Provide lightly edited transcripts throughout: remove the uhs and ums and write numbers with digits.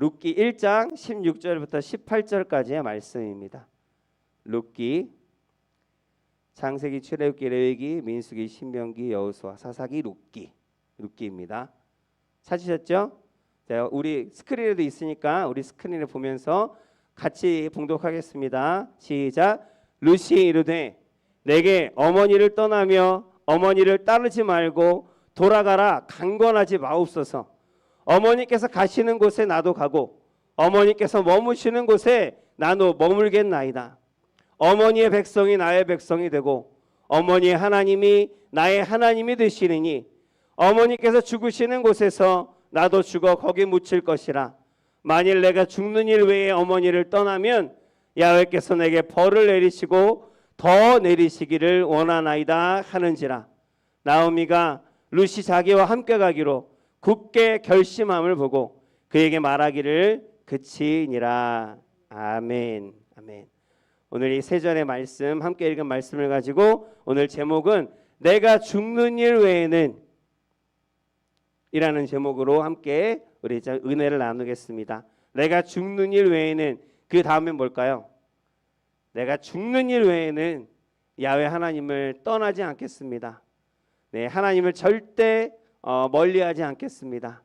룻기 1장 16절부터 18절까지의 말씀입니다. 룻기, 창세기, 출애굽기, 레위기, 민수기, 신명기, 여호수아, 사사기, 룻기입니다. 찾으셨죠? 자, 우리 스크린에도 있으니까 우리 스크린을 보면서 같이 봉독하겠습니다. 시작. 룻이 이르되 내게 어머니를 떠나며 어머니를 따르지 말고 돌아가라 강권하지 마옵소서. 어머니께서 가시는 곳에 나도 가고 어머니께서 머무시는 곳에 나도 머물겠나이다. 어머니의 백성이 나의 백성이 되고 어머니의 하나님이 나의 하나님이 되시리니 어머니께서 죽으시는 곳에서 나도 죽어 거기 묻힐 것이라. 만일 내가 죽는 일 외에 어머니를 떠나면 야훼께서 내게 벌을 내리시고 더 내리시기를 원하나이다 하는지라. 나오미가 룻이 자기와 함께 가기로 굳게 결심함을 보고 그에게 말하기를 그치니라. 아멘. 아멘. 오늘 이 세 절의 말씀, 함께 읽은 말씀을 가지고 오늘 제목은 내가 죽는 일 외에는 이라는 제목으로 함께 우리 은혜를 나누겠습니다. 내가 죽는 일 외에는, 그 다음엔 뭘까요? 내가 죽는 일 외에는 야훼 하나님을 떠나지 않겠습니다. 네, 하나님을 절대 멀리하지 않겠습니다.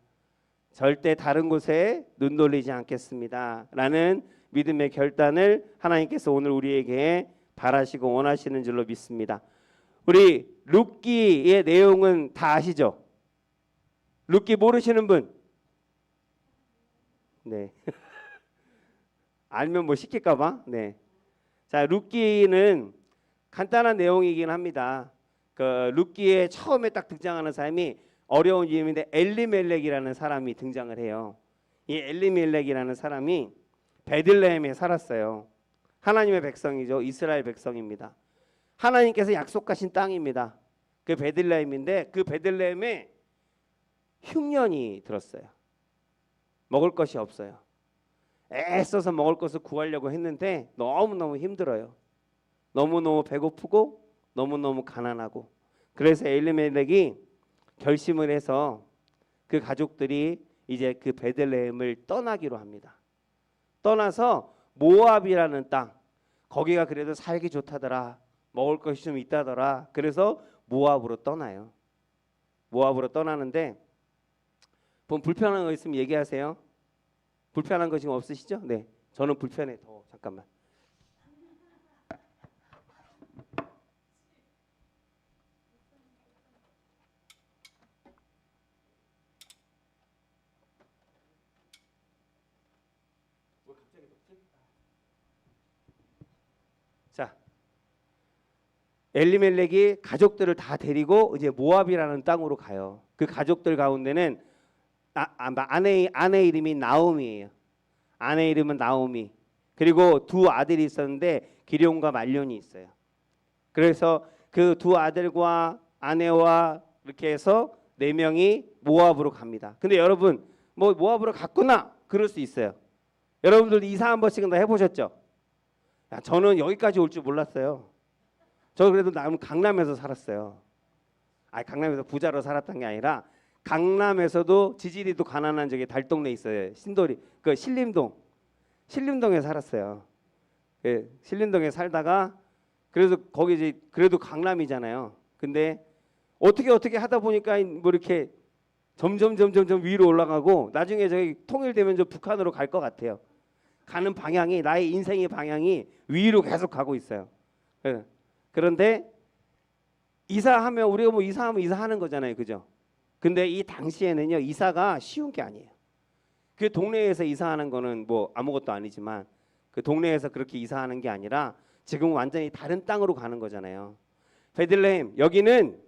절대 다른 곳에 눈 돌리지 않겠습니다. 라는 믿음의 결단을 하나님께서 오늘 우리에게 바라시고 원하시는 줄로 믿습니다. 우리 룻기의 내용은 다 아시죠? 룻기 모르시는 분? 네. 알면 뭐 시킬까 봐. 네. 자, 룻기는 간단한 내용이긴 합니다. 그 룻기에 처음에 딱 등장하는 사람이 어려운 이름인데 엘리멜렉이라는 사람이 등장을 해요. 이 엘리멜렉이라는 사람이 베들레헴에 살았어요. 하나님의 백성이죠. 이스라엘 백성입니다. 하나님께서 약속하신 땅입니다. 그 베들레헴인데 그 베들레헴에 흉년이 들었어요. 먹을 것이 없어요. 애써서 먹을 것을 구하려고 했는데 너무너무 힘들어요. 너무너무 배고프고 너무너무 가난하고. 그래서 엘리멜렉이 결심을 해서 그 가족들이 이제 그 베들레헴을 떠나기로 합니다. 떠나서 모압이라는 땅, 거기가 그래도 살기 좋다더라, 먹을 것이 좀 있다더라. 그래서 모압으로 떠나요. 모압으로 떠나는데 불편한 거 있으면 얘기하세요. 불편한 거 지금 없으시죠? 네, 저는 불편해. 잠깐만. 자, 엘리멜렉이 가족들을 다 데리고 이제 모압이라는 땅으로 가요. 그 가족들 가운데는 아내 이름이 나오미예요. 아내 이름은 나오미. 그리고 두 아들이 있었는데 기럯과 말론이 있어요. 그래서 그 두 아들과 아내와 이렇게 해서 4명이 모압으로 갑니다. 근데 여러분, 뭐 모압으로 갔구나 그럴 수 있어요. 여러분들 이사 한 번씩은 다 해보셨죠? 야, 저는 여기까지 올 줄 몰랐어요. 저 그래도 강남에서 살았어요. 강남에서 부자로 살았던 게 아니라 강남에서도 지지리도 가난한 저기 달동네 있어요. 신도리, 그 신림동에 살았어요. 예, 신림동에 살다가 그래서 거기 이제 그래도 강남이잖아요. 근데 어떻게 하다 보니까 뭐 이렇게 점점 위로 올라가고 나중에 저기 통일되면 저 북한으로 갈 것 같아요. 가는 방향이, 나의 인생의 방향이 위로 계속 가고 있어요. 예. 그런데 이사하면 우리가 뭐 이사하면 이사하는 거잖아요, 그죠? 근데 이 당시에는요, 이사가 쉬운 게 아니에요. 그 동네에서 이사하는 거는 뭐 아무것도 아니지만 그 동네에서 그렇게 이사하는 게 아니라 지금 완전히 다른 땅으로 가는 거잖아요. 베들레헴, 여기는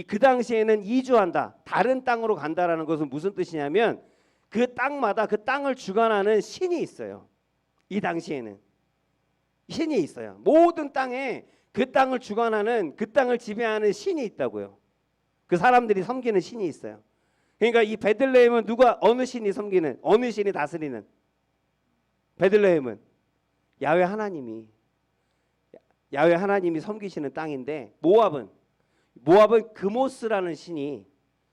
그 당시에는 이주한다, 다른 땅으로 간다라는 것은 무슨 뜻이냐면 그 땅마다 그 땅을 주관하는 신이 있어요. 이 당시에는 신이 있어요. 모든 땅에 그 땅을 주관하는, 그 땅을 지배하는 신이 있다고요. 그 사람들이 섬기는 신이 있어요. 그러니까 이 베들레헴은 어느 신이 섬기는, 어느 신이 다스리는? 베들레헴은 야훼 하나님이 섬기시는 땅인데 모압은 그모스라는 신이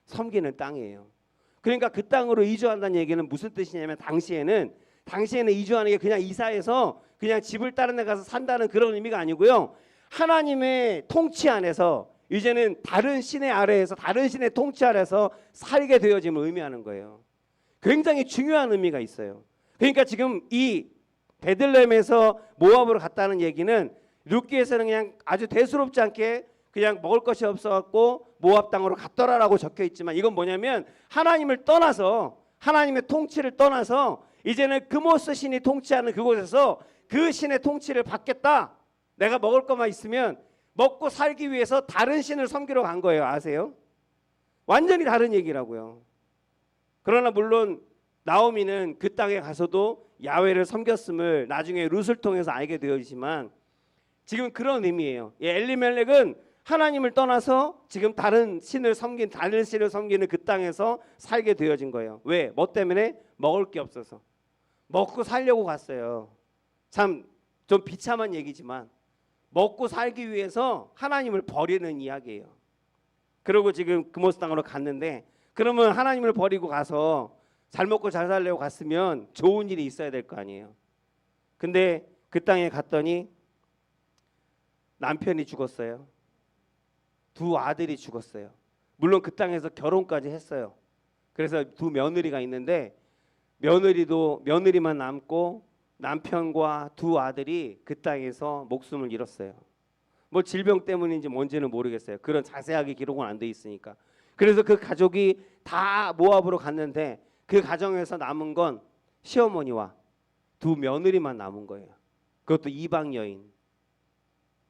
섬기는 땅이에요. 그러니까 그 땅으로 이주한다는 얘기는 무슨 뜻이냐면 당시에는 이주하는 게 그냥 이사해서 그냥 집을 다른 데 가서 산다는 그런 의미가 아니고요. 하나님의 통치 안에서 이제는 다른 신의 아래에서 다른 신의 통치 아래서 살게 되어짐을 의미하는 거예요. 굉장히 중요한 의미가 있어요. 그러니까 지금 이 베들레헴에서 모압으로 갔다는 얘기는 룻기에서는 그냥 아주 대수롭지 않게 그냥 먹을 것이 없어갖고 모압 땅으로 갔더라라고 적혀 있지만 이건 뭐냐면 하나님을 떠나서 하나님의 통치를 떠나서 이제는 그모스 신이 통치하는 그곳에서 그 신의 통치를 받겠다. 내가 먹을 것만 있으면 먹고 살기 위해서 다른 신을 섬기러 간 거예요. 아세요? 완전히 다른 얘기라고요. 그러나 물론 나오미는 그 땅에 가서도 야훼를 섬겼음을 나중에 룻을 통해서 알게 되었지만 지금 그런 의미예요. 엘리멜렉은 하나님을 떠나서 지금 다른 신을 섬기는 그 땅에서 살게 되어진 거예요. 왜? 뭐 때문에? 먹을 게 없어서. 먹고 살려고 갔어요. 참 좀 비참한 얘기지만 먹고 살기 위해서 하나님을 버리는 이야기예요. 그리고 지금 그모스 땅으로 갔는데 그러면 하나님을 버리고 가서 잘 먹고 잘 살려고 갔으면 좋은 일이 있어야 될 거 아니에요. 근데 그 땅에 갔더니 남편이 죽었어요. 두 아들이 죽었어요. 물론 그 땅에서 결혼까지 했어요. 그래서 두 며느리가 있는데 며느리만 남고 남편과 두 아들이 그 땅에서 목숨을 잃었어요. 뭐 질병 때문인지 뭔지는 모르겠어요. 그런 자세하게 기록은 안 돼 있으니까. 그래서 그 가족이 다 모압으로 갔는데 그 가정에서 남은 건 시어머니와 두 며느리만 남은 거예요. 그것도 이방 여인.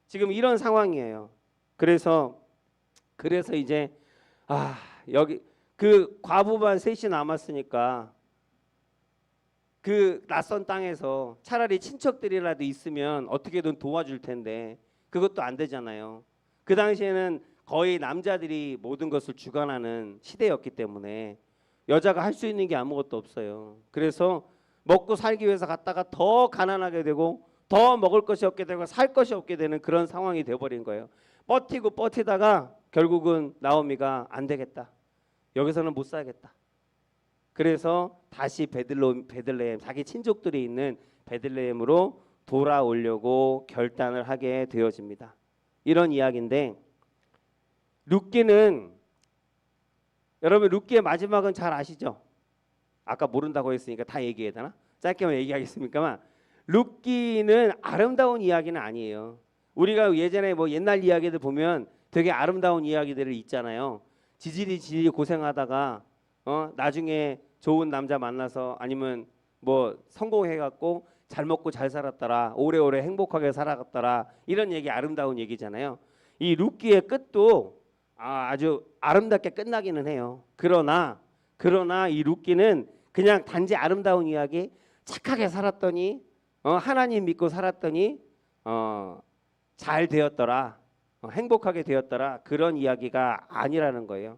지금 이런 상황이에요. 그래서 이제 여기 그 과부만 셋이 남았으니까 그 낯선 땅에서 차라리 친척들이라도 있으면 어떻게든 도와줄 텐데 그것도 안 되잖아요. 그 당시에는 거의 남자들이 모든 것을 주관하는 시대였기 때문에 여자가 할 수 있는 게 아무것도 없어요. 그래서 먹고 살기 위해서 갔다가 더 가난하게 되고 더 먹을 것이 없게 되고 살 것이 없게 되는 그런 상황이 되어버린 거예요. 버티다가 결국은 나오미가 안 되겠다. 여기서는 못 살겠다. 그래서 다시 베들레헴 자기 친족들이 있는 베들레헴으로 돌아오려고 결단을 하게 되어집니다. 이런 이야기인데 룻기는 여러분 룻기의 마지막은 잘 아시죠? 아까 모른다고 했으니까 다 얘기해야 되나? 짧게만 얘기하겠습니까만 룻기는 아름다운 이야기는 아니에요. 우리가 예전에 뭐 옛날 이야기들 보면 되게 아름다운 이야기들을 있잖아요. 지질이 고생하다가 나중에 좋은 남자 만나서 아니면 뭐 성공해갖고 잘 먹고 잘 살았더라, 오래오래 행복하게 살아갔더라, 이런 얘기 아름다운 얘기잖아요. 이 룻기의 끝도 아주 아름답게 끝나기는 해요. 그러나 이 룻기는 그냥 단지 아름다운 이야기, 착하게 살았더니 하나님 믿고 살았더니 잘 되었더라, 행복하게 되었더라, 그런 이야기가 아니라는 거예요.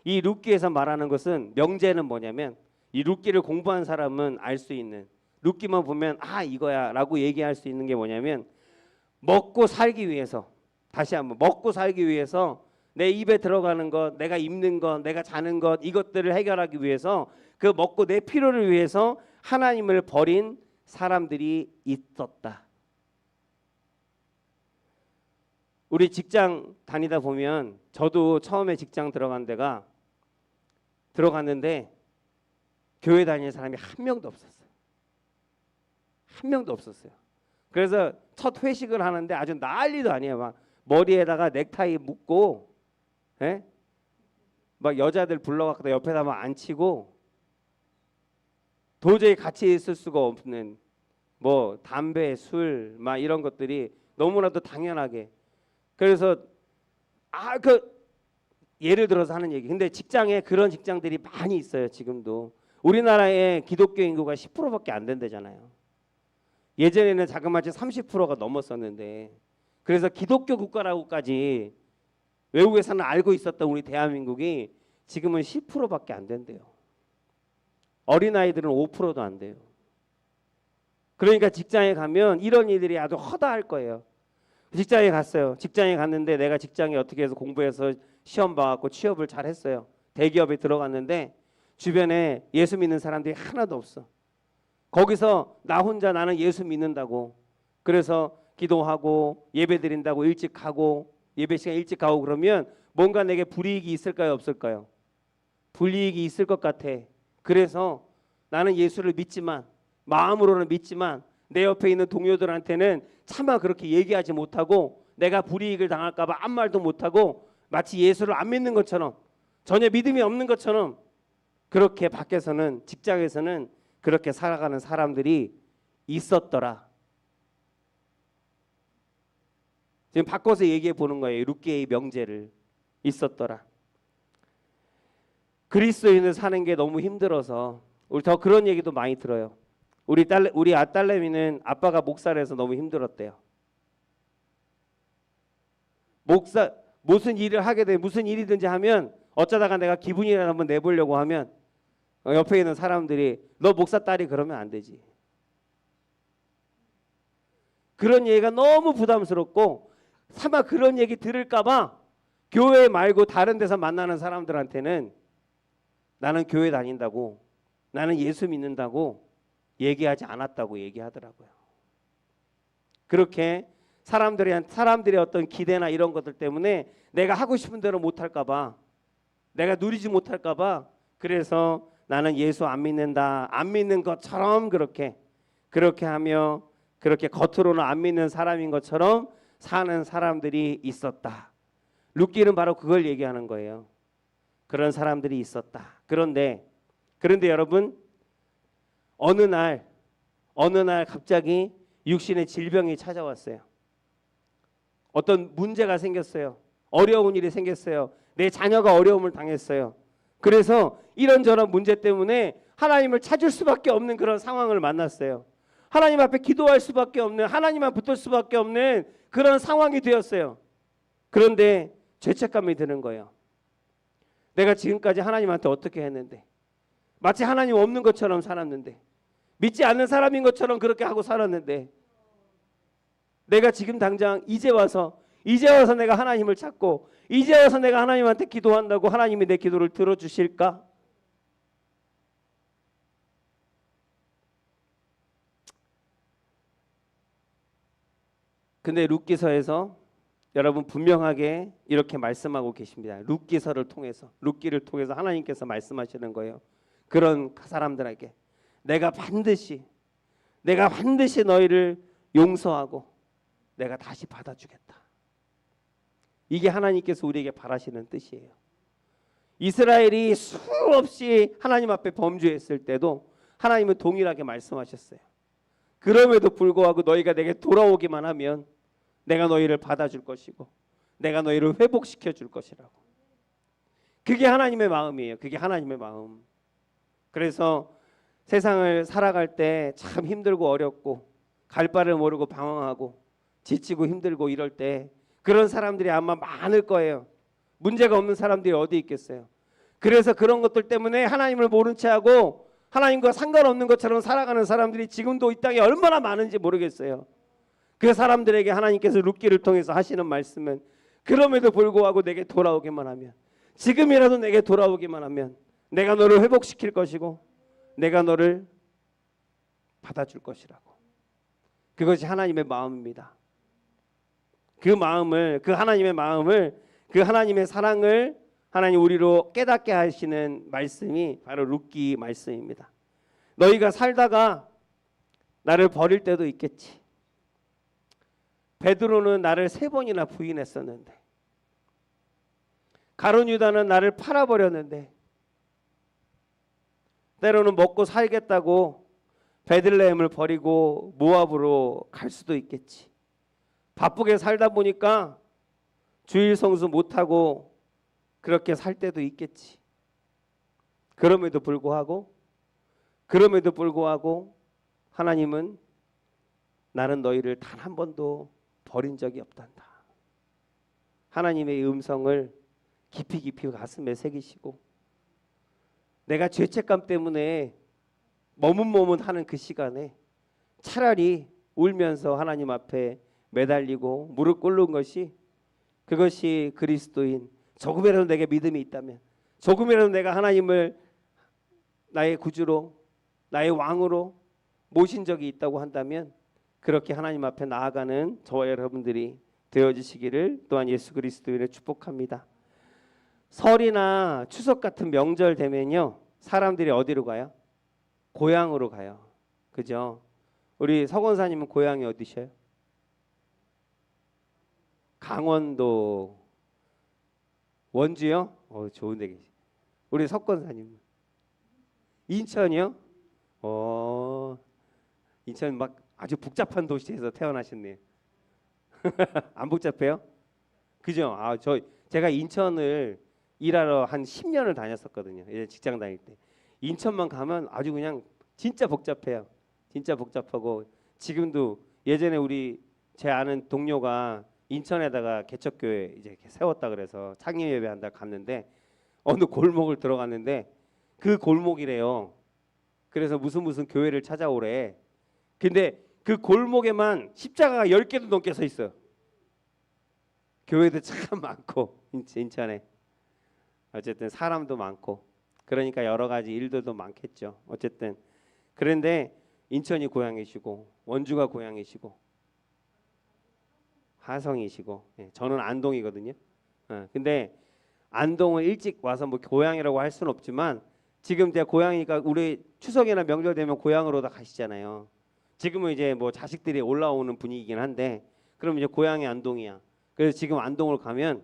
이 룻기에서 말하는 것은 명제는 뭐냐면 이 룻기를 공부한 사람은 알 수 있는, 룻기만 보면 이거야 라고 얘기할 수 있는 게 뭐냐면 먹고 살기 위해서, 다시 한번 먹고 살기 위해서 내 입에 들어가는 것, 내가 입는 것, 내가 자는 것, 이것들을 해결하기 위해서 그 먹고 내 필요를 위해서 하나님을 버린 사람들이 있었다. 우리 직장 다니다 보면 저도 처음에 직장 들어갔는데 교회 다니는 사람이 한 명도 없었어요. 한 명도 없었어요. 그래서 첫 회식을 하는데 아주 난리도 아니에요. 막 머리에다가 넥타이 묶고, 막 여자들 불러갖고 옆에다 막 앉히고, 도저히 같이 있을 수가 없는 뭐 담배, 술, 막 이런 것들이 너무나도 당연하게. 그래서 예를 들어서 하는 얘기. 근데 직장에 그런 직장들이 많이 있어요. 지금도 우리나라의 기독교 인구가 10%밖에 안 된대잖아요. 예전에는 자그마치 30%가 넘었었는데, 그래서 기독교 국가라고까지 외국에서는 알고 있었던 우리 대한민국이 지금은 10%밖에 안 된대요. 어린아이들은 5%도 안 돼요. 그러니까 직장에 가면 이런 일들이 아주 허다할 거예요. 직장에 갔어요. 직장에 갔는데 내가 직장에 어떻게 해서 공부해서 시험 봐갖고 취업을 잘 했어요. 대기업에 들어갔는데 주변에 예수 믿는 사람들이 하나도 없어. 거기서 나 혼자 나는 예수 믿는다고. 그래서 기도하고 예배 드린다고 일찍 가고 예배 시간 일찍 가고 그러면 뭔가 내게 불이익이 있을까요, 없을까요? 불이익이 있을 것 같아. 그래서 나는 예수를 믿지만 마음으로는 믿지만 내 옆에 있는 동료들한테는 차마 그렇게 얘기하지 못하고 내가 불이익을 당할까 봐 아무 말도 못하고 마치 예수를 안 믿는 것처럼 전혀 믿음이 없는 것처럼 그렇게 밖에서는 직장에서는 그렇게 살아가는 사람들이 있었더라. 지금 바꿔서 얘기해 보는 거예요. 룻기의 명제를. 있었더라. 그리스도인을 사는 게 너무 힘들어서 우리 더 그런 얘기도 많이 들어요. 우리 아딸내미는 아빠가 목사를 해서 너무 힘들었대요. 목사 무슨 일을 하게 돼 무슨 일이든지 하면 어쩌다가 내가 기분이라도 한번 내보려고 하면 옆에 있는 사람들이 너 목사 딸이 그러면 안 되지. 그런 얘기가 너무 부담스럽고 차마 그런 얘기 들을까 봐 교회 말고 다른 데서 만나는 사람들한테는 나는 교회 다닌다고 나는 예수 믿는다고 얘기하지 않았다고 얘기하더라고요. 그렇게 사람들의 어떤 기대나 이런 것들 때문에 내가 하고 싶은 대로 못할까 봐 내가 누리지 못할까 봐 그래서 나는 예수 안 믿는다 안 믿는 것처럼 그렇게 하며 그렇게 겉으로는 안 믿는 사람인 것처럼 사는 사람들이 있었다. 룻기는 바로 그걸 얘기하는 거예요. 그런 사람들이 있었다. 그런데 여러분 어느 날 갑자기 육신의 질병이 찾아왔어요. 어떤 문제가 생겼어요. 어려운 일이 생겼어요. 내 자녀가 어려움을 당했어요. 그래서 이런저런 문제 때문에 하나님을 찾을 수밖에 없는 그런 상황을 만났어요. 하나님 앞에 기도할 수밖에 없는 하나님만 붙을 수밖에 없는 그런 상황이 되었어요. 그런데 죄책감이 드는 거예요. 내가 지금까지 하나님한테 어떻게 했는데 마치 하나님 없는 것처럼 살았는데 믿지 않는 사람인 것처럼 그렇게 하고 살았는데 내가 지금 당장 이제 와서 내가 하나님을 찾고 이제 와서 내가 하나님한테 기도한다고 하나님이 내 기도를 들어주실까? 근데 룻기서에서 여러분 분명하게 이렇게 말씀하고 계십니다. 룻기를 통해서 하나님께서 말씀하시는 거예요. 그런 사람들에게 내가 반드시 너희를 용서하고 내가 다시 받아주겠다. 이게 하나님께서 우리에게 바라시는 뜻이에요. 이스라엘이 수없이 하나님 앞에 범죄했을 때도 하나님은 동일하게 말씀하셨어요. 그럼에도 불구하고 너희가 내게 돌아오기만 하면 내가 너희를 받아줄 것이고 내가 너희를 회복시켜 줄 것이라고. 그게 하나님의 마음이에요. 그게 하나님의 마음. 그래서 세상을 살아갈 때 참 힘들고 어렵고 갈 바를 모르고 방황하고 지치고 힘들고 이럴 때 그런 사람들이 아마 많을 거예요. 문제가 없는 사람들이 어디 있겠어요. 그래서 그런 것들 때문에 하나님을 모른 채 하고 하나님과 상관없는 것처럼 살아가는 사람들이 지금도 이 땅에 얼마나 많은지 모르겠어요. 그 사람들에게 하나님께서 룻기를 통해서 하시는 말씀은 그럼에도 불구하고 내게 돌아오기만 하면 지금이라도 내게 돌아오기만 하면 내가 너를 회복시킬 것이고 내가 너를 받아줄 것이라고. 그것이 하나님의 마음입니다. 그 하나님의 마음을 그 하나님의 사랑을 하나님 우리로 깨닫게 하시는 말씀이 바로 룻기 말씀입니다. 너희가 살다가 나를 버릴 때도 있겠지. 베드로는 나를 3번이나 부인했었는데 가룟 유다는 나를 팔아버렸는데 때로는 먹고 살겠다고 베들레헴을 버리고 모압으로 갈 수도 있겠지. 바쁘게 살다 보니까 주일 성수 못하고 그렇게 살 때도 있겠지. 그럼에도 불구하고 하나님은 나는 너희를 단 한 번도 버린 적이 없단다. 하나님의 음성을 깊이 가슴에 새기시고 내가 죄책감 때문에 머뭇머뭇하는 그 시간에 차라리 울면서 하나님 앞에 매달리고 무릎 꿇는 것이 그것이 그리스도인 조금이라도 내게 믿음이 있다면 조금이라도 내가 하나님을 나의 구주로, 나의 왕으로 모신 적이 있다고 한다면 그렇게 하나님 앞에 나아가는 저와 여러분들이 되어지시기를 또한 예수 그리스도인의 축복합니다. 설이나 추석 같은 명절 되면요, 사람들이 어디로 가요? 고향으로 가요. 그죠? 우리 서 권사님은 고향이 어디셔요? 강원도. 원주요? 좋은 데 계시. 우리 석 권사님 인천이요? 인천 막 아주 복잡한 도시에서 태어나셨네요. 안 복잡해요? 그죠? 제가 인천을 일하러 한 10년을 다녔었거든요. 이제 직장 다닐 때. 인천만 가면 아주 그냥 진짜 복잡해요. 진짜 복잡하고 지금도 예전에 제 아는 동료가 인천에다가 개척교회 이제 세웠다 그래서 창립 예배한다 갔는데 어느 골목을 들어갔는데 그 골목이래요. 그래서 무슨 교회를 찾아오래. 근데 그 골목에만 십자가가 10개도 넘게 서 있어요. 교회도 참 많고 인천에. 어쨌든 사람도 많고 그러니까 여러 가지 일들도 많겠죠. 어쨌든 그런데 인천이 고향이시고 원주가 고향이시고 하성이시고, 저는 안동이거든요. 근데 안동은 일찍 와서 뭐 고향이라고 할 수는 없지만 지금 제 고향이니까 우리 추석이나 명절 되면 고향으로 다 가시잖아요. 지금은 이제 뭐 자식들이 올라오는 분위기긴 한데 그럼 이제 고향이 안동이야. 그래서 지금 안동을 가면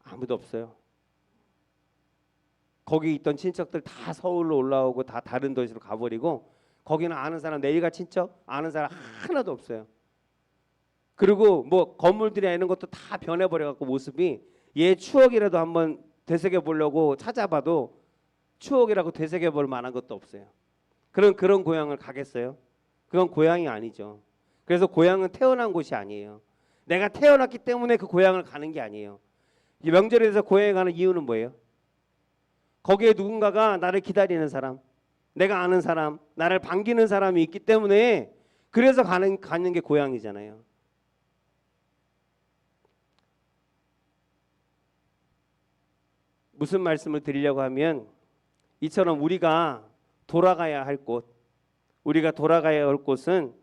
아무도 없어요. 거기 있던 친척들 다 서울로 올라오고 다 다른 도시로 가버리고 거기는 아는 사람, 내일가 친척 아는 사람 하나도 없어요. 그리고 뭐 건물들이 이런 것도 다 변해버려갖고 모습이 얘 추억이라도 한번 되새겨 보려고 찾아봐도 추억이라고 되새겨 볼 만한 것도 없어요. 그런 고향을 가겠어요? 그건 고향이 아니죠. 그래서 고향은 태어난 곳이 아니에요. 내가 태어났기 때문에 그 고향을 가는 게 아니에요. 이 명절에서 고향에 가는 이유는 뭐예요? 거기에 누군가가 나를 기다리는 사람, 내가 아는 사람, 나를 반기는 사람이 있기 때문에 그래서 가는 게 고향이잖아요. 무슨 말씀을 드리려고 하면 이처럼 우리가 돌아가야 할 곳, 우리가 돌아가야 할 곳은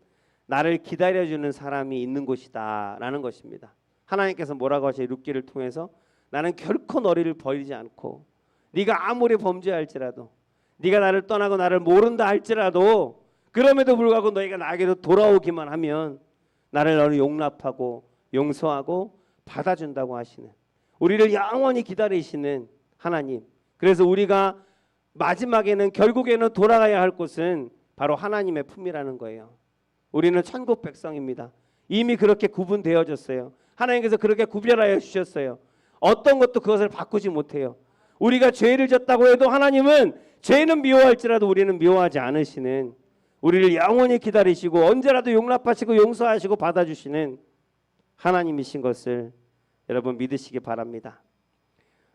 나를 기다려주는 사람이 있는 곳이다 라는 것입니다. 하나님께서 뭐라고 하셔요? 룻기를 통해서 나는 결코 너희를 버리지 않고 네가 아무리 범죄할지라도 네가 나를 떠나고 나를 모른다 할지라도 그럼에도 불구하고 너희가 나에게로 돌아오기만 하면 나를 너를 용납하고 용서하고 받아준다고 하시는, 우리를 영원히 기다리시는 하나님. 그래서 우리가 마지막에는 결국에는 돌아가야 할 곳은 바로 하나님의 품이라는 거예요. 우리는 천국 백성입니다. 이미 그렇게 구분되어졌어요. 하나님께서 그렇게 구별하여 주셨어요. 어떤 것도 그것을 바꾸지 못해요. 우리가 죄를 졌다고 해도 하나님은 죄는 미워할지라도 우리는 미워하지 않으시는, 우리를 영원히 기다리시고 언제라도 용납하시고 용서하시고 받아주시는 하나님이신 것을 여러분 믿으시기 바랍니다.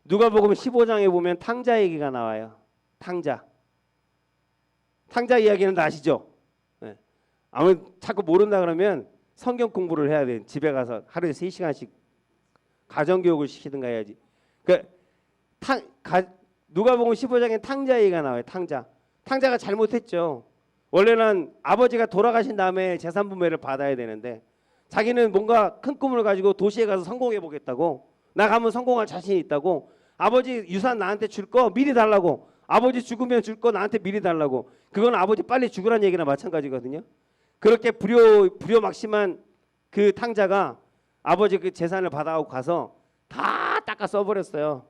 누가복음 15장에 보면 탕자 얘기가 나와요. 탕자 이야기는 다 아시죠? 네. 아무 자꾸 모른다 그러면 성경 공부를 해야 돼. 집에 가서 하루에 3시간씩 가정교육을 시키든가 해야지. 누가복음 15장에 탕자 얘기가 나와요. 탕자가 잘못했죠. 원래는 아버지가 돌아가신 다음에 재산분배를 받아야 되는데 자기는 뭔가 큰 꿈을 가지고 도시에 가서 성공해 보겠다고, 나 가면 성공할 자신이 있다고, 아버지 유산 나한테 줄 거 미리 달라고, 아버지 죽으면 줄 거 나한테 미리 달라고. 그건 아버지 빨리 죽으라는 얘기나 마찬가지거든요. 그렇게 불효막심한 그 탕자가 아버지 그 재산을 받아오고 가서 다 닦아 써버렸어요.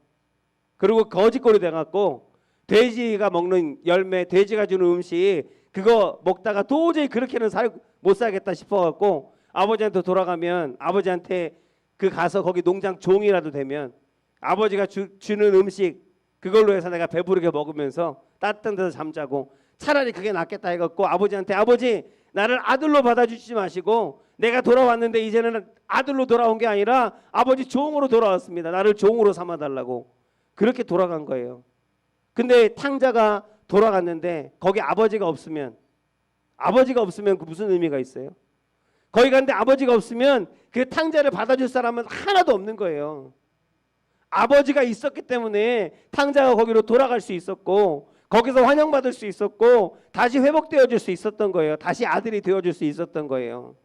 그리고 거짓골이 돼갖고 돼지가 먹는 열매, 돼지가 주는 음식 그거 먹다가 도저히 그렇게는 못 살겠다 싶어갖고 아버지한테 돌아가면, 아버지한테 그 가서 거기 농장 종이라도 되면 아버지가 주는 음식 그걸로 해서 내가 배부르게 먹으면서 따뜻한 데서 잠자고, 차라리 그게 낫겠다 해갖고 아버지한테, 아버지 나를 아들로 받아주시지 마시고 내가 돌아왔는데 이제는 아들로 돌아온 게 아니라 아버지 종으로 돌아왔습니다. 나를 종으로 삼아달라고. 그렇게 돌아간 거예요. 근데 탕자가 돌아갔는데 거기 아버지가 없으면 그 무슨 의미가 있어요? 거기 갔는데 아버지가 없으면 그 탕자를 받아줄 사람은 하나도 없는 거예요. 아버지가 있었기 때문에 탕자가 거기로 돌아갈 수 있었고, 거기서 환영받을 수 있었고 다시 회복되어질 수 있었던 거예요. 다시 아들이 되어줄 수 있었던 거예요.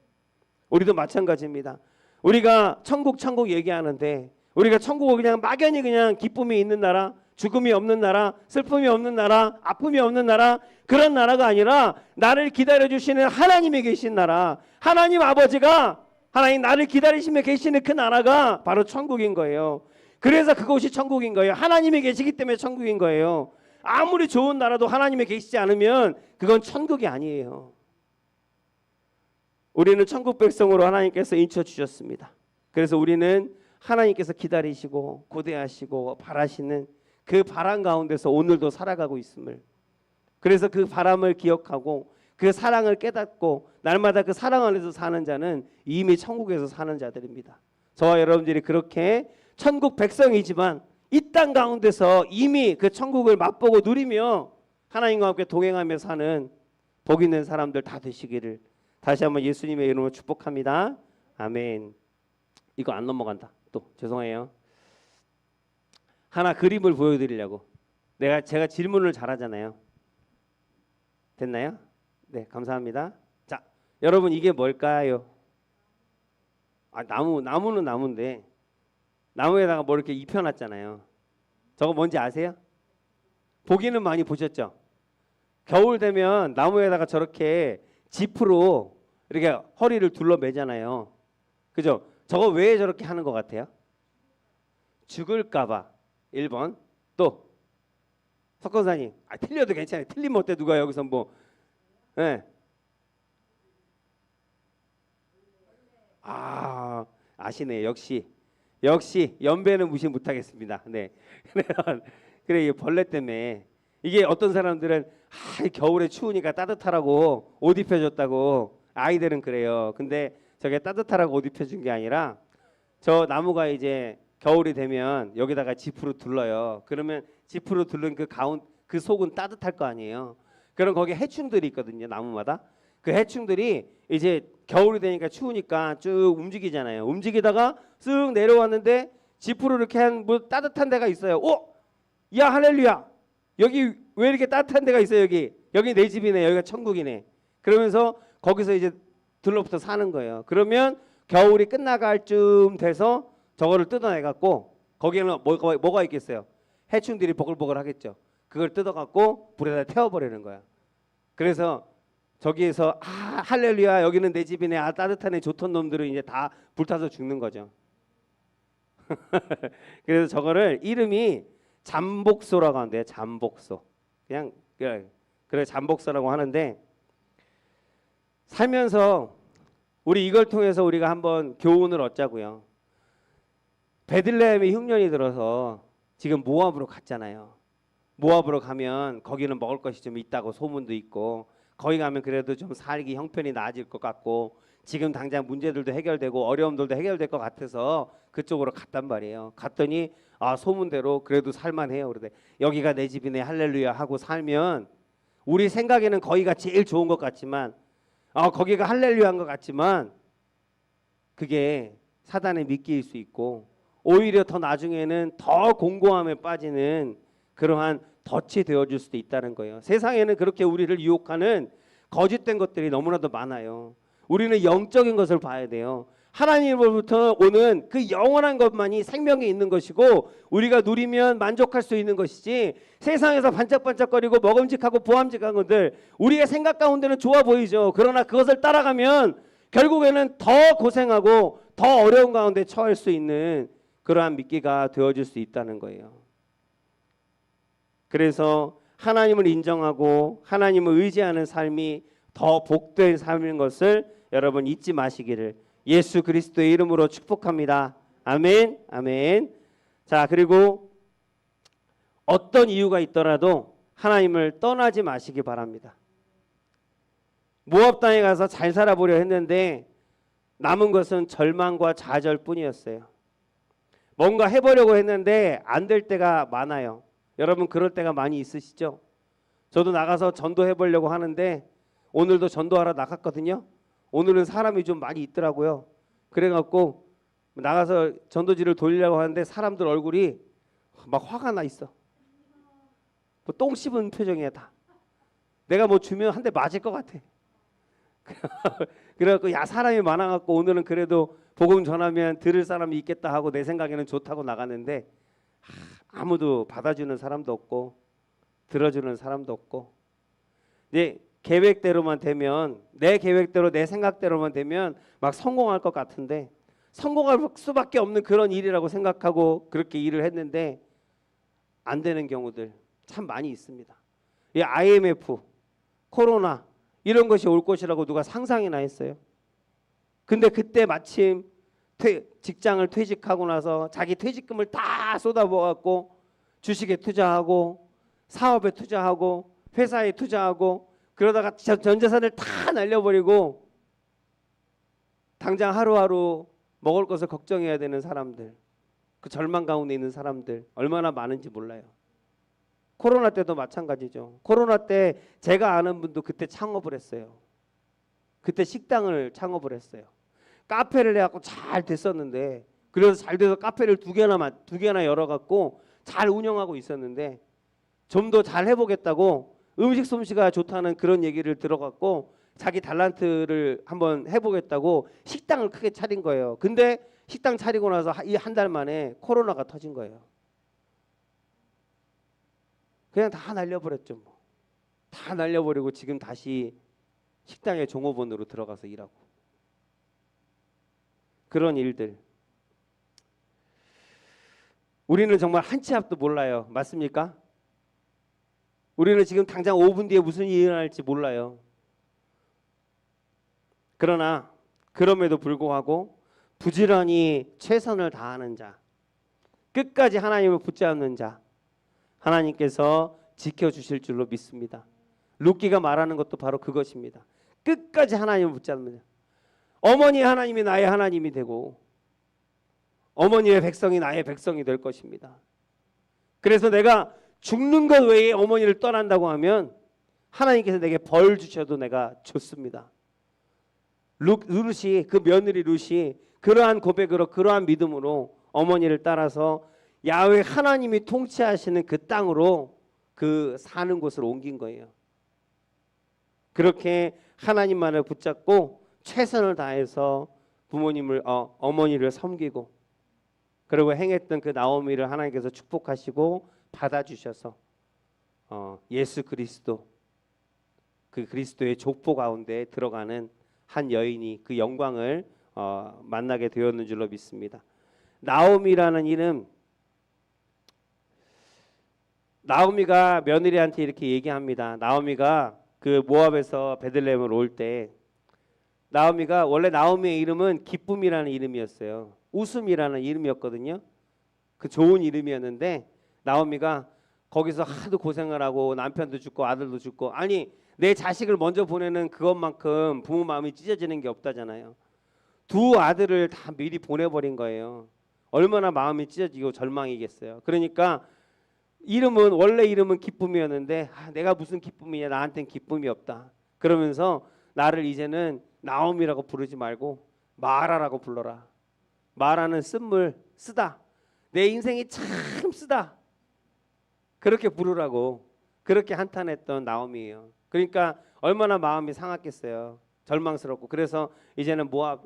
우리도 마찬가지입니다. 우리가 천국 얘기하는데 우리가 천국을 그냥 막연히 그냥 기쁨이 있는 나라, 죽음이 없는 나라, 슬픔이 없는 나라, 아픔이 없는 나라, 그런 나라가 아니라 나를 기다려주시는 하나님이 계신 나라, 하나님 아버지가 하나님 나를 기다리시며 계시는 그 나라가 바로 천국인 거예요. 그래서 그곳이 천국인 거예요. 하나님이 계시기 때문에 천국인 거예요. 아무리 좋은 나라도 하나님이 계시지 않으면 그건 천국이 아니에요. 우리는 천국 백성으로 하나님께서 인쳐 주셨습니다. 그래서 우리는 하나님께서 기다리시고 고대하시고 바라시는 그 바람 가운데서 오늘도 살아가고 있음을, 그래서 그 바람을 기억하고 그 사랑을 깨닫고 날마다 그 사랑 안에서 사는 자는 이미 천국에서 사는 자들입니다. 저와 여러분들이 그렇게 천국 백성이지만 이 땅 가운데서 이미 그 천국을 맛보고 누리며 하나님과 함께 동행하며 사는 복 있는 사람들 다 되시기를 다시 한번 예수님의 이름으로 축복합니다. 아멘. 이거 안 넘어간다. 또 죄송해요. 하나 그림을 보여드리려고. 제가 질문을 잘하잖아요. 됐나요? 네, 감사합니다. 자, 여러분 이게 뭘까요? 나무는 나무인데 나무에다가 뭐 이렇게 입혀놨잖아요. 저거 뭔지 아세요? 보기는 많이 보셨죠? 겨울 되면 나무에다가 저렇게 지프로 이렇게 허리를 둘러매잖아요. 그죠? 저거 왜 저렇게 하는 것 같아요? 죽을까봐. 1번. 또 석권사님, 틀려도 괜찮아요. 틀리면 어때? 누가 여기서 뭐 아시네. 역시 연배는 무시 못하겠습니다. 네. 그래 이 벌레 때문에 이게 어떤 사람들은 겨울에 추우니까 따뜻하라고 옷 입혀줬다고 아이들은 그래요. 근데 저게 따뜻하라고 옷 입혀준 게 아니라 저 나무가 이제 겨울이 되면 여기다가 지프로 둘러요. 그러면 지프로 둘른 그 속은 따뜻할 거 아니에요. 그럼 거기에 해충들이 있거든요. 나무마다. 그 해충들이 이제 겨울이 되니까 추우니까 쭉 움직이잖아요. 움직이다가 쓱 내려왔는데 지프로 이렇게 한 뭐 따뜻한 데가 있어요. 야 할렐루야. 여기 왜 이렇게 따뜻한 데가 있어요? 여기 내 집이네. 여기가 천국이네. 그러면서 거기서 이제 들러붙어 사는 거예요. 그러면 겨울이 끝나갈 쯤 돼서 저거를 뜯어내갖고 거기에는 뭐가 있겠어요? 해충들이 보글보글 하겠죠. 그걸 뜯어갖고 불에다 태워버리는 거야. 그래서 저기에서 할렐루야 여기는 내 집이네, 따뜻하네, 좋던 놈들은 이제 다 불타서 죽는 거죠. 그래서 저거를 이름이 잠복소라고 하는데요. 잠복소. 그래 잠복소라고 하는데, 살면서 우리 이걸 통해서 우리가 한번 교훈을 얻자고요. 베들레헴이 흉년이 들어서 지금 모압으로 갔잖아요. 모압으로 가면 거기는 먹을 것이 좀 있다고 소문도 있고, 거기 가면 그래도 좀 살기 형편이 나아질 것 같고, 지금 당장 문제들도 해결되고 어려움들도 해결될 것 같아서 그쪽으로 갔단 말이에요. 갔더니 소문대로 그래도 살만해요. 그러대 여기가 내 집이네 할렐루야 하고 살면 우리 생각에는 거기가 제일 좋은 것 같지만, 거기가 할렐루야인 것 같지만 그게 사단의 미끼일 수 있고, 오히려 더 나중에는 더 공고함에 빠지는 그러한 덫이 되어줄 수도 있다는 거예요. 세상에는 그렇게 우리를 유혹하는 거짓된 것들이 너무나도 많아요. 우리는 영적인 것을 봐야 돼요. 하나님으로부터 오는 그 영원한 것만이 생명이 있는 것이고 우리가 누리면 만족할 수 있는 것이지, 세상에서 반짝반짝거리고 먹음직하고 보암직한 것들 우리의 생각 가운데는 좋아 보이죠. 그러나 그것을 따라가면 결국에는 더 고생하고 더 어려운 가운데 처할 수 있는 그러한 미끼가 되어줄 수 있다는 거예요. 그래서 하나님을 인정하고 하나님을 의지하는 삶이 더 복된 삶인 것을 여러분 잊지 마시기를 예수 그리스도의 이름으로 축복합니다. 아멘, 아멘. 자, 그리고 어떤 이유가 있더라도 하나님을 떠나지 마시기 바랍니다. 모압 땅에 가서 잘 살아보려 했는데 남은 것은 절망과 좌절뿐이었어요. 뭔가 해보려고 했는데 안 될 때가 많아요. 여러분 그럴 때가 많이 있으시죠? 저도 나가서 전도해보려고 하는데 오늘도 전도하러 나갔거든요. 오늘은 사람이 좀 많이 있더라고요. 그래갖고 나가서 전도지를 돌리려고 하는데 사람들 얼굴이 막 화가 나 있어. 뭐 똥 씹은 표정이야 다. 내가 뭐 주면 한 대 맞을 것 같아. 그래갖고 야 사람이 많아갖고 오늘은 그래도 복음 전하면 들을 사람이 있겠다 하고 내 생각에는 좋다고 나갔는데 아무도 받아주는 사람도 없고 들어주는 사람도 없고 내 계획대로만 되면 내 계획대로 내 생각대로만 되면 막 성공할 것 같은데 성공할 수밖에 없는 그런 일이라고 생각하고 그렇게 일을 했는데 안 되는 경우들 참 많이 있습니다. 이 IMF, 코로나 이런 것이 올 것이라고 누가 상상이나 했어요. 근데 그때 마침 직장을 퇴직하고 나서 자기 퇴직금을 다 쏟아부어갖고 주식에 투자하고 사업에 투자하고 회사에 투자하고 그러다가 전 재산을 다 날려버리고 당장 하루하루 먹을 것을 걱정해야 되는 사람들, 그 절망 가운데 있는 사람들 얼마나 많은지 몰라요. 코로나 때도 마찬가지죠. 코로나 때 제가 아는 분도 그때 창업을 했어요. 그때 식당을 창업을 했어요. 카페를 해갖고 잘 됐었는데 그래서 잘 돼서 카페를 두 개나 열어갖고 잘 운영하고 있었는데 좀 더 잘 해보겠다고 음식 솜씨가 좋다는 그런 얘기를 들어갖고 자기 달란트를 한번 해보겠다고 식당을 크게 차린 거예요. 근데 식당 차리고 나서 이 한 달 만에 코로나가 터진 거예요. 그냥 다 날려버렸죠. 뭐. 다 날려버리고 지금 다시 식당의 종업원으로 들어가서 일하고 그런 일들. 우리는 정말 한 치 앞도 몰라요. 맞습니까? 우리는 지금 당장 5분 뒤에 무슨 일이 일어날지 몰라요. 그러나 그럼에도 불구하고 부지런히 최선을 다하는 자, 끝까지 하나님을 붙잡는 자, 하나님께서 지켜주실 줄로 믿습니다. 룻기가 말하는 것도 바로 그것입니다. 끝까지 하나님을 붙잡는 자. 어머니의 하나님이 나의 하나님이 되고 어머니의 백성이 나의 백성이 될 것입니다. 그래서 내가 죽는 것 외에 어머니를 떠난다고 하면 하나님께서 내게 벌 주셔도 내가 좋습니다. 룻이 그 며느리 룻이 그러한 고백으로 그러한 믿음으로 어머니를 따라서 야훼 하나님이 통치하시는 그 땅으로 그 사는 곳으로 옮긴 거예요. 그렇게 하나님만을 붙잡고 최선을 다해서 부모님을 어머니를 섬기고 그리고 행했던 그 나오미를 하나님께서 축복하시고 받아주셔서 예수 그리스도 그 그리스도의 족보 가운데 들어가는 한 여인이 그 영광을 만나게 되었는 줄로 믿습니다. 나오미라는 이름, 나오미가 며느리한테 이렇게 얘기합니다. 나오미가 그 모압에서 베들레헴을 올 때 나오미가 원래 나오미의 이름은 기쁨이라는 이름이었어요. 웃음이라는 이름이었거든요. 그 좋은 이름이었는데 나오미가 거기서 하도 고생을 하고 남편도 죽고 아들도 죽고 아니 내 자식을 먼저 보내는 그것만큼 부모 마음이 찢어지는 게 없다잖아요. 두 아들을 다 미리 보내버린 거예요. 얼마나 마음이 찢어지고 절망이겠어요. 그러니까 이름은 원래 이름은 기쁨이었는데 내가 무슨 기쁨이냐 나한텐 기쁨이 없다. 그러면서 나를 이제는 나오미라고 부르지 말고 마라라고 불러라. 마라는 쓴물 쓰다. 내 인생이 참 쓰다. 그렇게 부르라고 그렇게 한탄했던 나오미예요. 그러니까 얼마나 마음이 상했겠어요. 절망스럽고 그래서 이제는 모압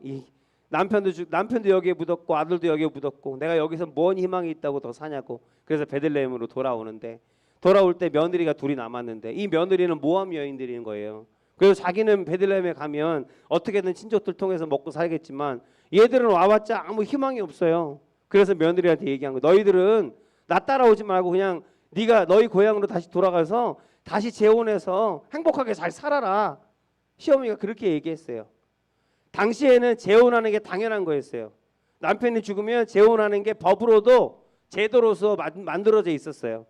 남편도 여기에 묻었고 아들도 여기에 묻었고 내가 여기서 뭔 희망이 있다고 더 사냐고 그래서 베들레헴으로 돌아오는데 돌아올 때 며느리가 둘이 남았는데 이 며느리는 모압 여인들인 거예요. 그래서 자기는 베들레헴에 가면 어떻게든 친족들 통해서 먹고 살겠지만 얘들은 와봤자 아무 희망이 없어요. 그래서 며느리한테 얘기한 거예요. 너희들은 나 따라오지 말고 그냥 네가 너희 고향으로 다시 돌아가서 다시 재혼해서 행복하게 잘 살아라. 시어머니가 그렇게 얘기했어요. 당시에는 재혼하는 게 당연한 거였어요. 남편이 죽으면 재혼하는 게 법으로도 제도로서 만들어져 있었어요.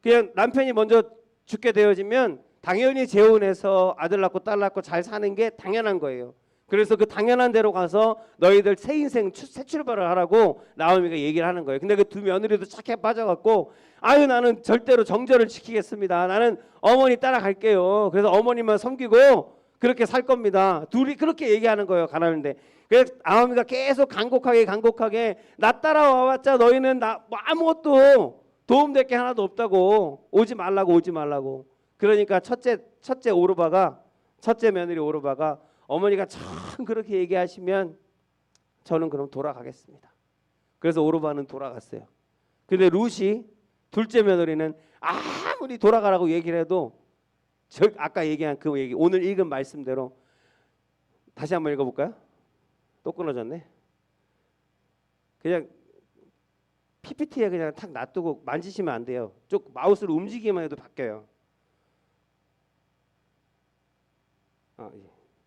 그냥 남편이 먼저 죽게 되어지면 당연히 재혼해서 아들 낳고 딸 낳고 잘 사는 게 당연한 거예요. 그래서 그 당연한 대로 가서 너희들 새 인생 새 출발을 하라고 나오미가 얘기를 하는 거예요. 근데 그 두 며느리도 착해 빠져갖고 아유 나는 절대로 정절을 지키겠습니다. 나는 어머니 따라갈게요. 그래서 어머니만 섬기고 그렇게 살 겁니다. 둘이 그렇게 얘기하는 거예요. 가라는데 그래서 나오미가 계속 간곡하게 나 따라와봤자 너희는 나 뭐 아무것도 도움될 게 하나도 없다고. 오지 말라고, 오지 말라고. 그러니까 첫째 며느리 오르바가 어머니가 참 그렇게 얘기하시면 저는 그럼 돌아가겠습니다. 그래서 오르바는 돌아갔어요. 근데 룻이 둘째 며느리는 아무리 돌아가라고 얘기를 해도 아까 얘기한 그 얘기, 오늘 읽은 말씀대로 다시 한번 읽어볼까요? 또 끊어졌네. 그냥 PPT에 그냥 탁 놔두고 만지시면 안 돼요. 쭉 마우스를 움직이기만 해도 바뀌어요.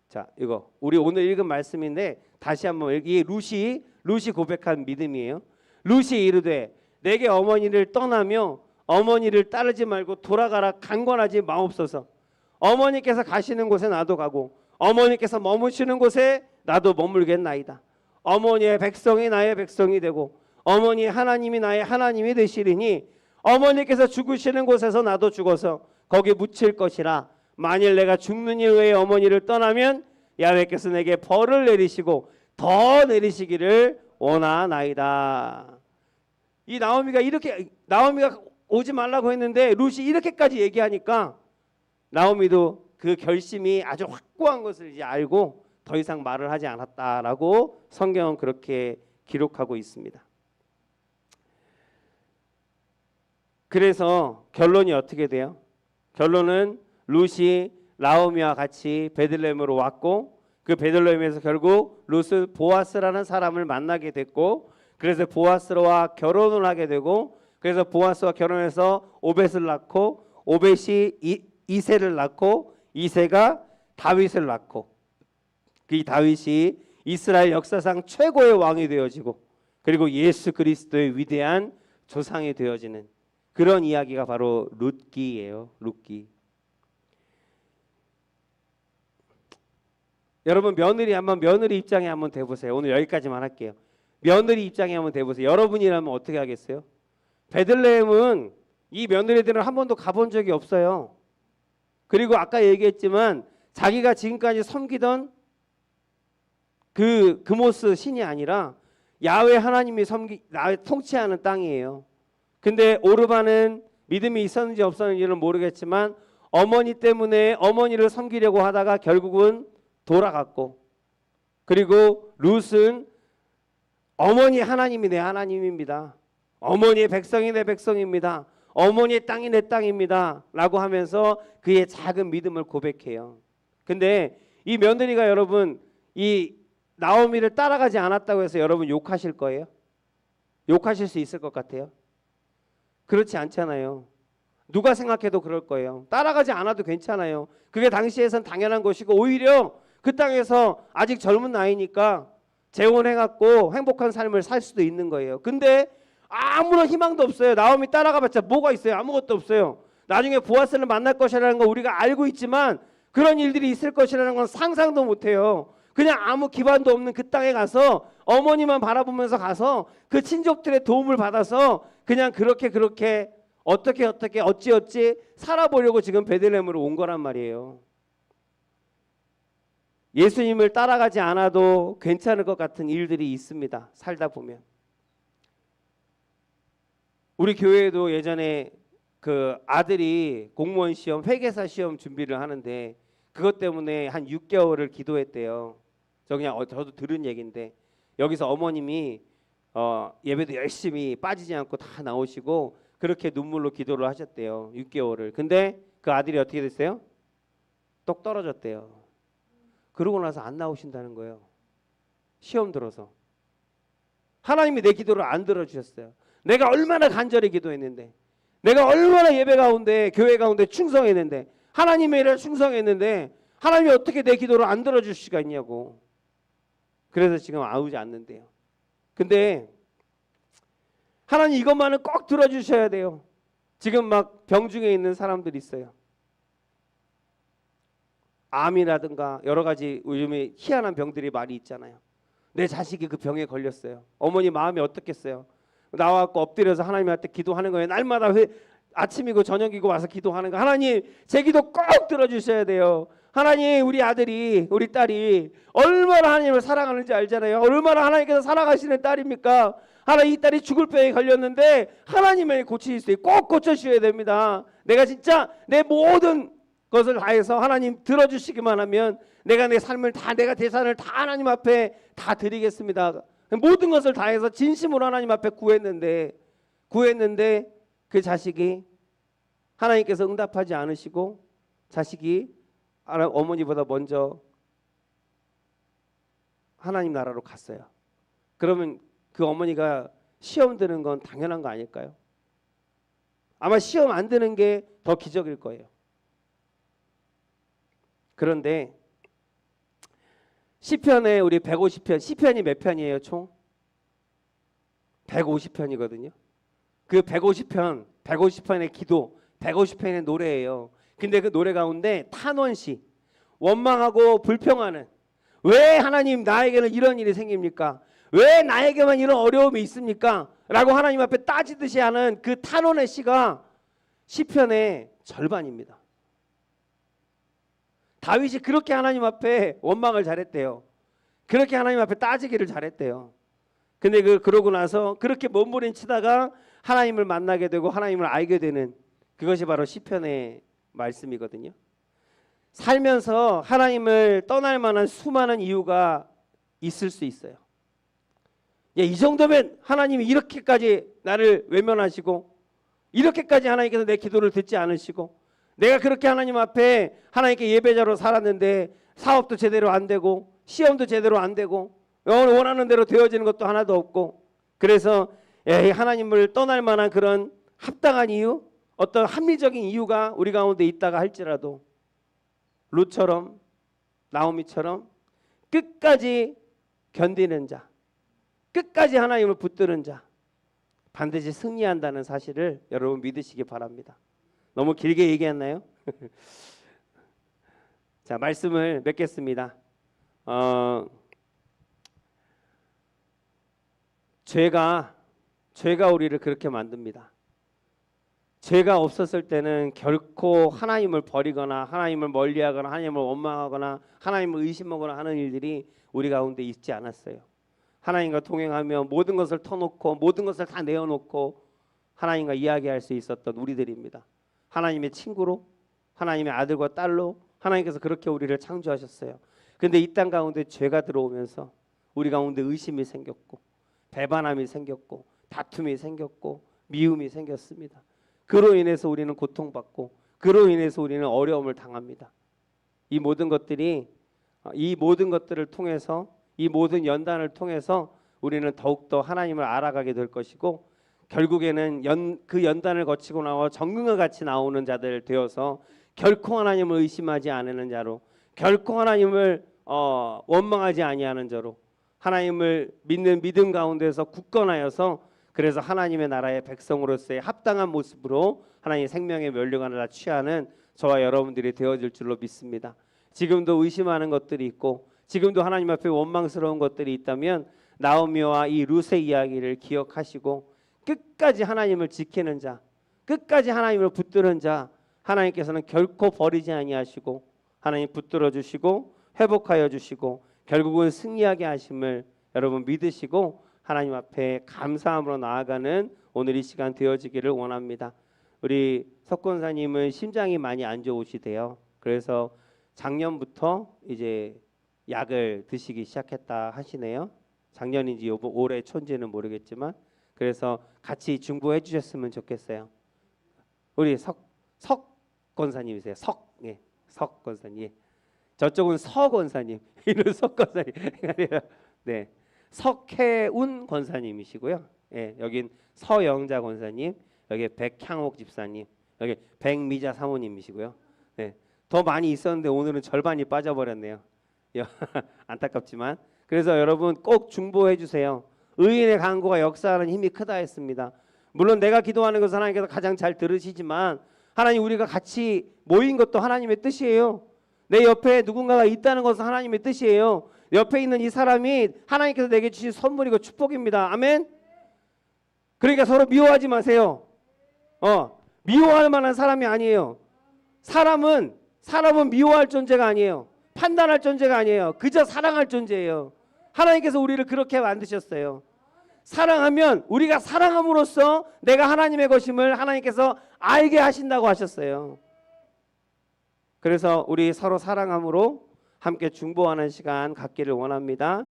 자, 이거 우리 오늘 읽은 말씀인데 다시 한번 이게 룻이 고백한 믿음이에요. 룻이 이르되 내게 어머니를 떠나며 어머니를 따르지 말고 돌아가라 강권하지 마옵소서. 어머니께서 가시는 곳에 나도 가고 어머니께서 머무시는 곳에 나도 머물겠나이다. 어머니의 백성이 나의 백성이 되고 어머니의 하나님이 나의 하나님이 되시리니 어머니께서 죽으시는 곳에서 나도 죽어서 거기 묻힐 것이라. 만일 내가 죽는 일 외에 어머니를 떠나면 야훼께서 내게 벌을 내리시고 더 내리시기를 원하나이다. 이 나오미가 오지 말라고 했는데 룻이 이렇게까지 얘기하니까 나오미도 그 결심이 아주 확고한 것을 이제 알고 더 이상 말을 하지 않았다라고 성경은 그렇게 기록하고 있습니다. 그래서 결론이 어떻게 돼요? 결론은 룻이 나오미와 같이 베들레헴으로 왔고 그 베들레헴에서 결국 룻은 보아스라는 사람을 만나게 됐고 그래서 보아스와 결혼을 하게 되고 그래서 보아스와 결혼해서 오벳을 낳고 오벳이 이새를 낳고 이새가 다윗을 낳고 그 다윗이 이스라엘 역사상 최고의 왕이 되어지고 그리고 예수 그리스도의 위대한 조상이 되어지는 그런 이야기가 바로 룻기예요. 룻기. 여러분 며느리 입장에 한번 대보세요. 오늘 여기까지만 할게요. 며느리 입장에 한번 대보세요. 여러분이라면 어떻게 하겠어요? 베들레헴은 이 며느리들은 한 번도 가본 적이 없어요. 그리고 아까 얘기했지만 자기가 지금까지 섬기던 그 그모스 신이 아니라 야훼 하나님이 통치하는 땅이에요. 근데 오르바는 믿음이 있었는지 없었는지는 모르겠지만 어머니 때문에 어머니를 섬기려고 하다가 결국은 돌아갔고 그리고 룻은 어머니 하나님이 내 하나님입니다. 어머니의 백성이 내 백성입니다. 어머니의 땅이 내 땅입니다. 라고 하면서 그의 작은 믿음을 고백해요. 근데 이 며느리가 여러분 이 나오미를 따라가지 않았다고 해서 여러분 욕하실 거예요? 욕하실 수 있을 것 같아요? 그렇지 않잖아요. 누가 생각해도 그럴 거예요. 따라가지 않아도 괜찮아요. 그게 당시에선 당연한 것이고 오히려 그 땅에서 아직 젊은 나이니까 재혼해갖고 행복한 삶을 살 수도 있는 거예요. 근데 아무런 희망도 없어요. 나오미 따라가봤자 뭐가 있어요? 아무것도 없어요. 나중에 보아스를 만날 것이라는 거 우리가 알고 있지만 그런 일들이 있을 것이라는 건 상상도 못해요. 그냥 아무 기반도 없는 그 땅에 가서 어머니만 바라보면서 가서 그 친족들의 도움을 받아서 그냥 그렇게 어떻게 어찌 살아보려고 지금 베들레헴으로 온 거란 말이에요. 예수님을 따라가지 않아도 괜찮을 것 같은 일들이 있습니다. 살다 보면. 우리 교회에도 예전에 그 아들이 공무원 시험 회계사 시험 준비를 하는데 그것 때문에 한 6개월을 기도했대요. 저도 들은 얘기인데 여기서 어머님이 예배도 열심히 빠지지 않고 다 나오시고 그렇게 눈물로 기도를 하셨대요. 6개월을. 근데 그 아들이 어떻게 됐어요? 똑 떨어졌대요. 그러고 나서 안 나오신다는 거예요. 시험 들어서. 하나님이 내 기도를 안 들어주셨어요. 내가 얼마나 간절히 기도했는데 내가 얼마나 예배 가운데 교회 가운데 충성했는데 하나님의 일에 충성했는데 하나님이 어떻게 내 기도를 안 들어줄 수가 있냐고. 그래서 지금 아우지 않는데요. 근데 하나님 이것만은 꼭 들어주셔야 돼요. 지금 막 병중에 있는 사람들이 있어요. 암이라든가 여러 가지 요즘에 희한한 병들이 많이 있잖아요. 내 자식이 그 병에 걸렸어요. 어머니 마음이 어떻겠어요? 나와갖고 엎드려서 하나님한테 기도하는 거예요. 날마다 아침이고 저녁이고 와서 기도하는 거. 하나님 제 기도 꼭 들어주셔야 돼요. 하나님 우리 아들이 우리 딸이 얼마나 하나님을 사랑하는지 알잖아요. 얼마나 하나님께서 사랑하시는 딸입니까? 하나님 이 딸이 죽을 병에 걸렸는데 하나님을 고치실 수 있고 꼭 고쳐주셔야 됩니다. 내가 진짜 내 모든 것을 다해서 하나님 들어주시기만 하면 내가 내 삶을 다, 내가 재산을 다 하나님 앞에 다 드리겠습니다. 모든 것을 다해서 진심으로 하나님 앞에 구했는데 그 자식이 하나님께서 응답하지 않으시고 자식이 어머니보다 먼저 하나님 나라로 갔어요. 그러면 그 어머니가 시험 드는 건 당연한 거 아닐까요? 아마 시험 안 드는 게 더 기적일 거예요. 그런데 시편에 우리 150편, 시편이 몇 편이에요 총? 150편이거든요. 그 150편의 기도, 150편의 노래예요. 근데 그 노래 가운데 탄원시, 원망하고 불평하는, 왜 하나님 나에게는 이런 일이 생깁니까? 왜 나에게만 이런 어려움이 있습니까? 라고 하나님 앞에 따지듯이 하는 그 탄원의 시가 시편의 절반입니다. 다윗이 그렇게 하나님 앞에 원망을 잘했대요. 그렇게 하나님 앞에 따지기를 잘했대요. 근데 그러고 나서 그렇게 몸부림치다가 하나님을 만나게 되고 하나님을 알게 되는 그것이 바로 시편의 말씀이거든요. 살면서 하나님을 떠날 만한 수많은 이유가 있을 수 있어요. 이 정도면 하나님이 이렇게까지 나를 외면하시고 이렇게까지 하나님께서 내 기도를 듣지 않으시고 내가 그렇게 하나님 앞에 하나님께 예배자로 살았는데 사업도 제대로 안 되고 시험도 제대로 안 되고 원하는 대로 되어지는 것도 하나도 없고 그래서 하나님을 떠날 만한 그런 합당한 이유, 어떤 합리적인 이유가 우리 가운데 있다가 할지라도 룻처럼 나오미처럼 끝까지 견디는 자, 끝까지 하나님을 붙드는 자 반드시 승리한다는 사실을 여러분 믿으시기 바랍니다. 너무 길게 얘기했나요? 자, 말씀을 맺겠습니다. 죄가 우리를 그렇게 만듭니다. 죄가 없었을 때는 결코 하나님을 버리거나 하나님을 멀리하거나 하나님을 원망하거나 하나님을 의심하거나 하는 일들이 우리 가운데 있지 않았어요. 하나님과 동행하며 모든 것을 터놓고 모든 것을 다 내어놓고 하나님과 이야기할 수 있었던 우리들입니다. 하나님의 친구로 하나님의 아들과 딸로 하나님께서 그렇게 우리를 창조하셨어요. 그런데 이 땅 가운데 죄가 들어오면서 우리 가운데 의심이 생겼고 배반함이 생겼고 다툼이 생겼고 미움이 생겼습니다. 그로 인해서 우리는 고통받고 그로 인해서 우리는 어려움을 당합니다. 이 모든 것들을 통해서 이 모든 연단을 통해서 우리는 더욱더 하나님을 알아가게 될 것이고 결국에는 그 연단을 거치고 나와 정금과 같이 나오는 자들 되어서 결코 하나님을 의심하지 않는 자로 결코 하나님을 원망하지 아니하는 자로 하나님을 믿는 믿음 가운데서 굳건하여서 그래서 하나님의 나라의 백성으로서의 합당한 모습으로 하나님의 생명의 면류관을 취하는 저와 여러분들이 되어질 줄로 믿습니다. 지금도 의심하는 것들이 있고 지금도 하나님 앞에 원망스러운 것들이 있다면 나오미와 이 룻의 이야기를 기억하시고 끝까지 하나님을 지키는 자, 끝까지 하나님을 붙드는 자 하나님께서는 결코 버리지 아니하시고 하나님 붙들어 주시고 회복하여 주시고 결국은 승리하게 하심을 여러분 믿으시고 하나님 앞에 감사함으로 나아가는 오늘 이 시간 되어지기를 원합니다. 우리 석 권사님은 심장이 많이 안 좋으시대요. 그래서 작년부터 이제 약을 드시기 시작했다 하시네요. 작년인지 올해 초인지는 모르겠지만 그래서 같이 중보해 주셨으면 좋겠어요. 우리 석 권사님이세요. 석 권사님. 저쪽은 서 권사님. 이는 석 권사님. 네, 석혜운 권사님이시고요. 예, 여긴 서영자 권사님, 여기 백향옥 집사님, 여기 백미자 사모님이시고요. 네, 더 많이 있었는데 오늘은 절반이 빠져버렸네요. 안타깝지만 그래서 여러분 꼭 중보해 주세요. 의인의 간구가 역사하는 힘이 크다 했습니다. 물론 내가 기도하는 것은 하나님께서 가장 잘 들으시지만 하나님 우리가 같이 모인 것도 하나님의 뜻이에요. 내 옆에 누군가가 있다는 것은 하나님의 뜻이에요. 옆에 있는 이 사람이 하나님께서 내게 주신 선물이고 축복입니다. 아멘. 그러니까 서로 미워하지 마세요. 미워할 만한 사람이 아니에요. 사람은 미워할 존재가 아니에요. 판단할 존재가 아니에요. 그저 사랑할 존재예요. 하나님께서 우리를 그렇게 만드셨어요. 사랑하면 우리가 사랑함으로써 내가 하나님의 것임을 하나님께서 알게 하신다고 하셨어요. 그래서 우리 서로 사랑함으로 함께 중보하는 시간 갖기를 원합니다.